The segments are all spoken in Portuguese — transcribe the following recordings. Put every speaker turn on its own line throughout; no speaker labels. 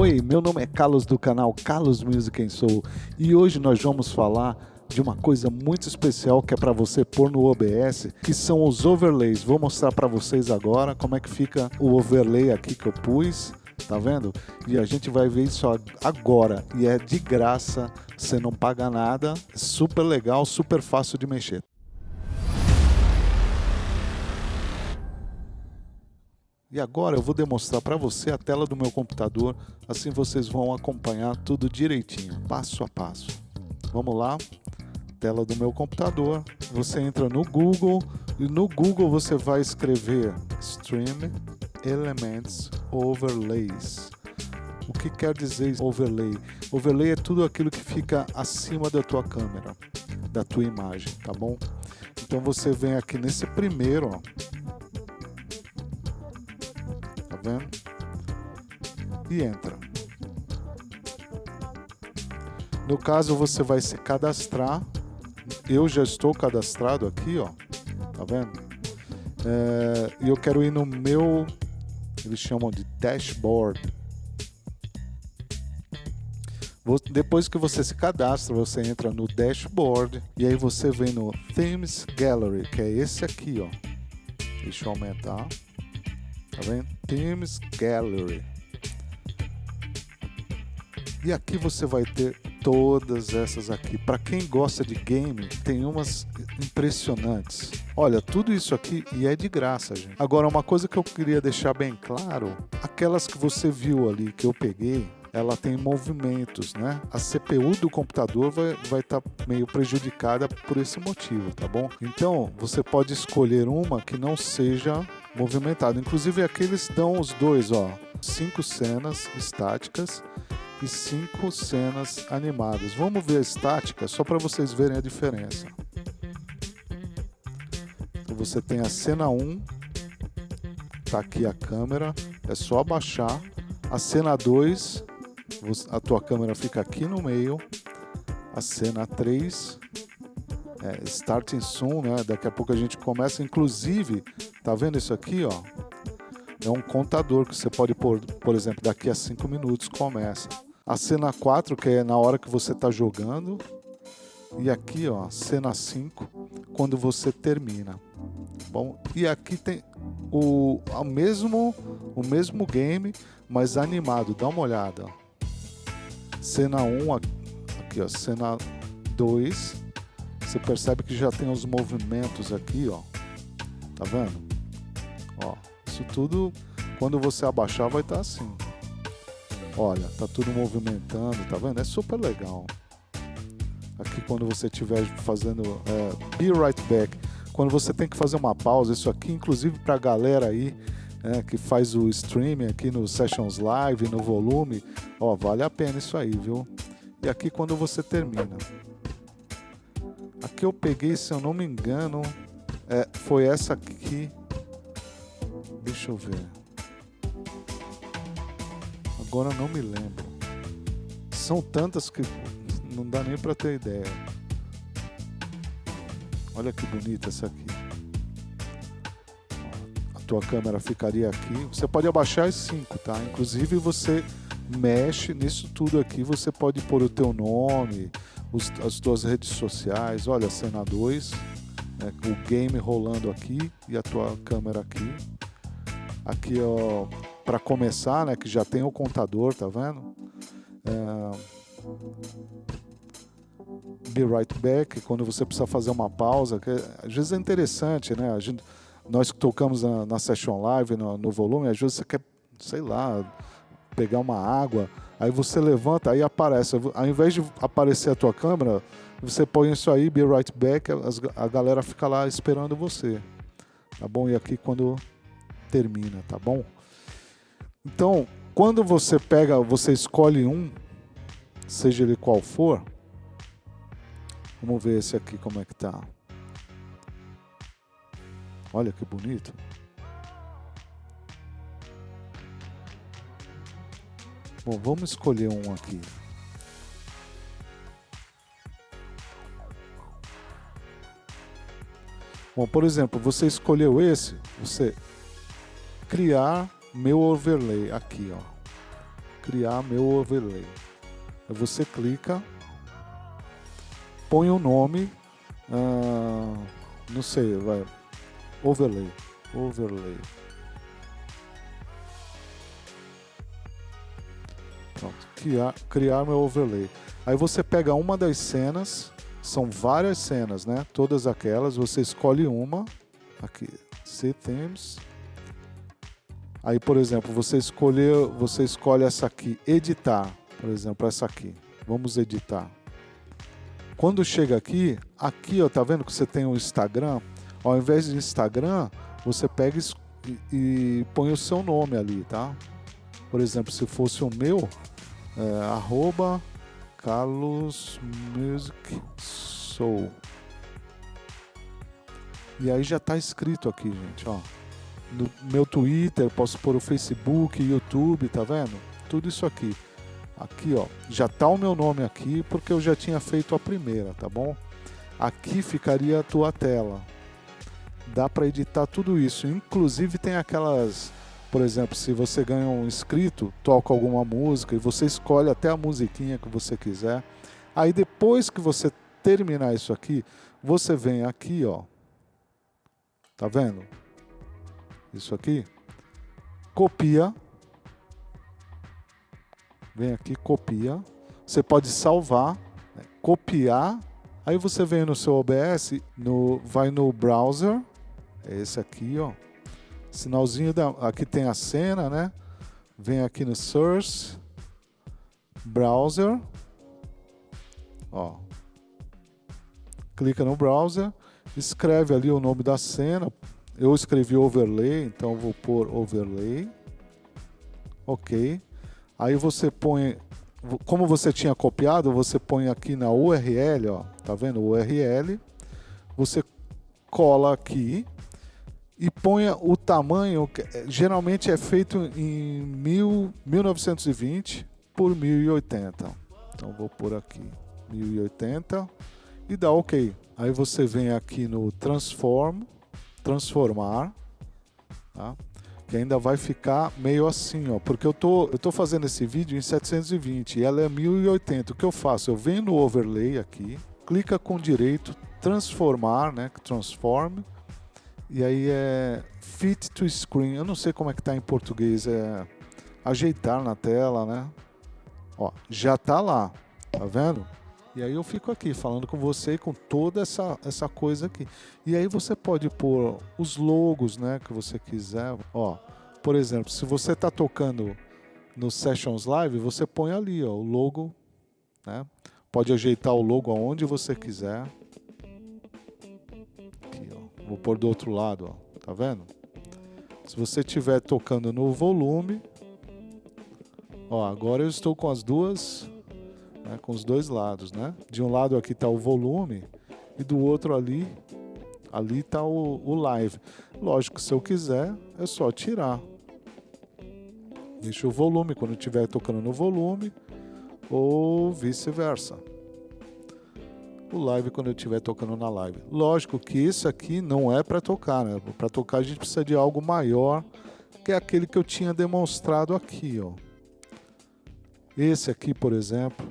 Oi, meu nome é Carlos do canal Carlos Music and Soul e hoje nós vamos falar de uma coisa muito especial que é para você pôr no OBS, que são os overlays. Vou mostrar para vocês agora como é que fica o overlay aqui que eu pus, tá vendo? E a gente vai ver isso agora e é de graça, você não paga nada, super legal, super fácil de mexer. E agora eu vou demonstrar para você a tela do meu computador, assim vocês vão acompanhar tudo direitinho, passo a passo. Vamos lá, tela do meu computador, você entra no Google e no Google você vai escrever Stream Elements Overlays. O que quer dizer overlay? Overlay é tudo aquilo que fica acima da tua câmera, da tua imagem, tá bom? Então você vem aqui nesse primeiro, ó. Vendo? E entra. No caso você vai se cadastrar. Eu já estou cadastrado aqui, ó. Tá vendo? E eu quero ir no meu, eles chamam de dashboard. Depois que você se cadastra, você entra no dashboard e aí você vem no Themes Gallery, que é esse aqui, ó. Deixa eu aumentar. Tá vendo? Themes Gallery. E aqui você vai ter todas essas aqui. Para quem gosta de game, tem umas impressionantes. Olha, tudo isso aqui e é de graça, gente. Agora, uma coisa que eu queria deixar bem claro, aquelas que você viu ali, que eu peguei, ela tem movimentos, né? A CPU do computador vai estar meio prejudicada por esse motivo, tá bom? Então, você pode escolher uma que não seja movimentada. Inclusive, aqui eles dão os dois, ó. 5 cenas estáticas e 5 cenas animadas. Vamos ver a estática, só para vocês verem a diferença. Então, você tem a cena 1, tá aqui a câmera, é só abaixar. A cena 2, a tua câmera fica aqui no meio. A cena 3, starting soon, né? Daqui a pouco a gente começa. Inclusive, tá vendo isso aqui, ó? É um contador que você pode pôr, por exemplo, daqui a 5 minutos começa. A cena 4, que é na hora que você tá jogando. E aqui, ó, cena 5, quando você termina. Bom, e aqui tem o mesmo game, mas animado. Dá uma olhada. Cena 1, aqui ó, cena 2, você percebe que já tem os movimentos aqui, ó. Tá vendo? Ó, isso tudo, quando você abaixar, vai estar assim. Olha, tá tudo movimentando, tá vendo? É super legal. Aqui quando você estiver fazendo Be Right Back, quando você tem que fazer uma pausa, isso aqui, inclusive pra galera aí, que faz o streaming aqui no Sessions Live, no volume, ó, vale a pena isso aí, viu? E aqui quando você termina. Aqui eu peguei, se eu não me engano, foi essa aqui. Deixa eu ver. Agora eu não me lembro. São tantas que não dá nem pra ter ideia. Olha que bonita essa aqui. Tua câmera ficaria aqui. Você pode abaixar as 5, tá? Inclusive você mexe nisso tudo aqui. Você pode pôr o teu nome, as tuas redes sociais. Olha, cena 2, né? O game rolando aqui e a tua câmera aqui. Aqui, ó, para começar, né? Que já tem o contador, tá vendo? Be Right Back, quando você precisa fazer uma pausa, que às vezes é interessante, né? Nós que tocamos na Session Live, no volume, às vezes você quer, sei lá, pegar uma água, aí você levanta, aí aparece. Ao invés de aparecer a tua câmera, você põe isso aí, Be Right Back, a galera fica lá esperando você. Tá bom? E aqui quando termina, tá bom? Então, quando você você escolhe um, seja ele qual for, vamos ver esse aqui como é que tá. Olha que bonito. Bom, vamos escolher um aqui. Bom, por exemplo, você escolheu esse, você criar meu overlay aqui, ó. criar meu overlay. Aí você clica, põe o nome, não sei, vai, overlay. Pronto, criar meu overlay. Aí você pega uma das cenas, são várias cenas, né? Todas aquelas, você escolhe uma, aqui, See Themes. Aí, por exemplo, você escolhe essa aqui, editar, por exemplo, essa aqui. Vamos editar. Quando chega aqui, ó, tá vendo que você tem o Instagram? Ao invés de Instagram, você pega e põe o seu nome ali, tá? Por exemplo, se fosse o meu, @CarlosMusicSoul. E aí já tá escrito aqui, gente, ó. No meu Twitter, posso pôr o Facebook, YouTube, tá vendo? Tudo isso aqui. Aqui, ó, já tá o meu nome aqui porque eu já tinha feito a primeira, tá bom? Aqui ficaria a tua tela. Dá para editar tudo isso. Inclusive tem aquelas, por exemplo, se você ganha um inscrito, toca alguma música e você escolhe até a musiquinha que você quiser. Aí depois que você terminar isso aqui, você vem aqui, ó. Tá vendo? Isso aqui. Copia. Vem aqui, copia. Você pode salvar, né? Copiar. Aí você vem no seu OBS, vai no browser. É esse aqui, ó. Sinalzinho aqui tem a cena, né? Vem aqui no Source, Browser. Ó. Clica no browser, escreve ali o nome da cena. Eu escrevi overlay, então vou pôr overlay. Ok. Aí você põe, como você tinha copiado, você põe aqui na URL, ó. Tá vendo? URL. Você cola aqui e põe o tamanho, que geralmente é feito em 1920 por 1080. Então vou pôr aqui 1080 e dá OK. Aí você vem aqui no transformar, tá? Que ainda vai ficar meio assim, ó, porque eu tô fazendo esse vídeo em 720 e ela é 1080. O que eu faço? Eu venho no overlay aqui, clica com direito, transformar, né? Transform. E aí é fit to screen. Eu não sei como é que tá em português, é ajeitar na tela, né? Ó, já tá lá, tá vendo? E aí eu fico aqui falando com você com toda essa coisa aqui. E aí você pode pôr os logos, né, que você quiser. Ó, por exemplo, se você tá tocando no Sessions Live, você põe ali, ó, o logo, né? Pode ajeitar o logo aonde você quiser. Aqui, ó. Vou pôr do outro lado, ó. Tá vendo? Se você estiver tocando no volume, ó, agora eu estou com as duas, né, com os dois lados, né? De um lado aqui está o volume e do outro ali está o live. Lógico, se eu quiser, é só tirar. Deixa o volume quando estiver tocando no volume ou vice-versa. O live quando eu estiver tocando na live. Lógico que isso aqui não é para tocar, né? Para tocar a gente precisa de algo maior, que é aquele que eu tinha demonstrado aqui, ó. Esse aqui, por exemplo,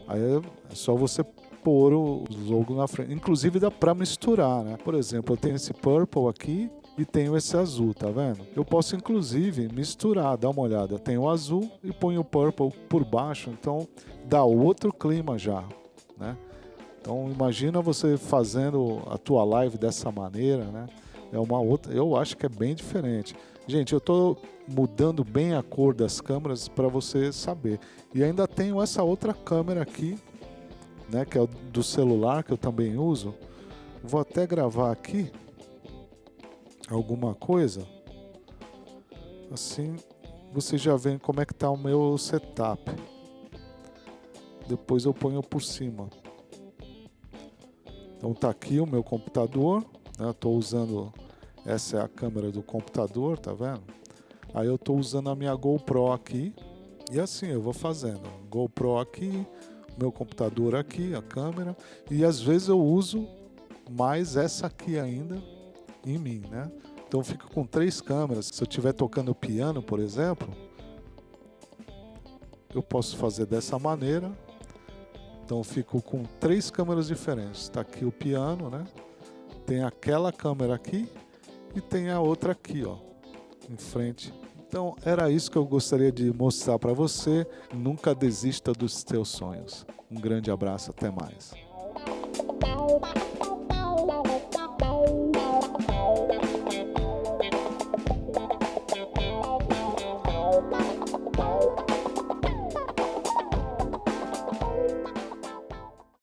aí é só você pôr o logo na frente. Inclusive dá para misturar, né? Por exemplo, eu tenho esse purple aqui e tenho esse azul, tá vendo? Eu posso inclusive misturar, dá uma olhada. Tenho o azul e ponho o purple por baixo, então dá outro clima já, né? Então imagina você fazendo a tua live dessa maneira, né? É uma outra, eu acho que é bem diferente. Gente, eu estou mudando bem a cor das câmeras para você saber. E ainda tenho essa outra câmera aqui, né, que é do celular, que eu também uso. Vou até gravar aqui alguma coisa. Assim você já vê como é que está o meu setup. Depois eu ponho por cima. Então tá aqui o meu computador, né? Eu tô usando, essa é a câmera do computador, tá vendo? Aí eu tô usando a minha GoPro aqui e assim eu vou fazendo. GoPro aqui, meu computador aqui, a câmera, e às vezes eu uso mais essa aqui ainda em mim, né? Então eu fico com 3 câmeras. Se eu estiver tocando piano, por exemplo, eu posso fazer dessa maneira. Então eu fico com 3 câmeras diferentes. Está aqui o piano, né? Tem aquela câmera aqui e tem a outra aqui, ó, em frente. Então era isso que eu gostaria de mostrar para você. Nunca desista dos seus sonhos. Um grande abraço, até mais.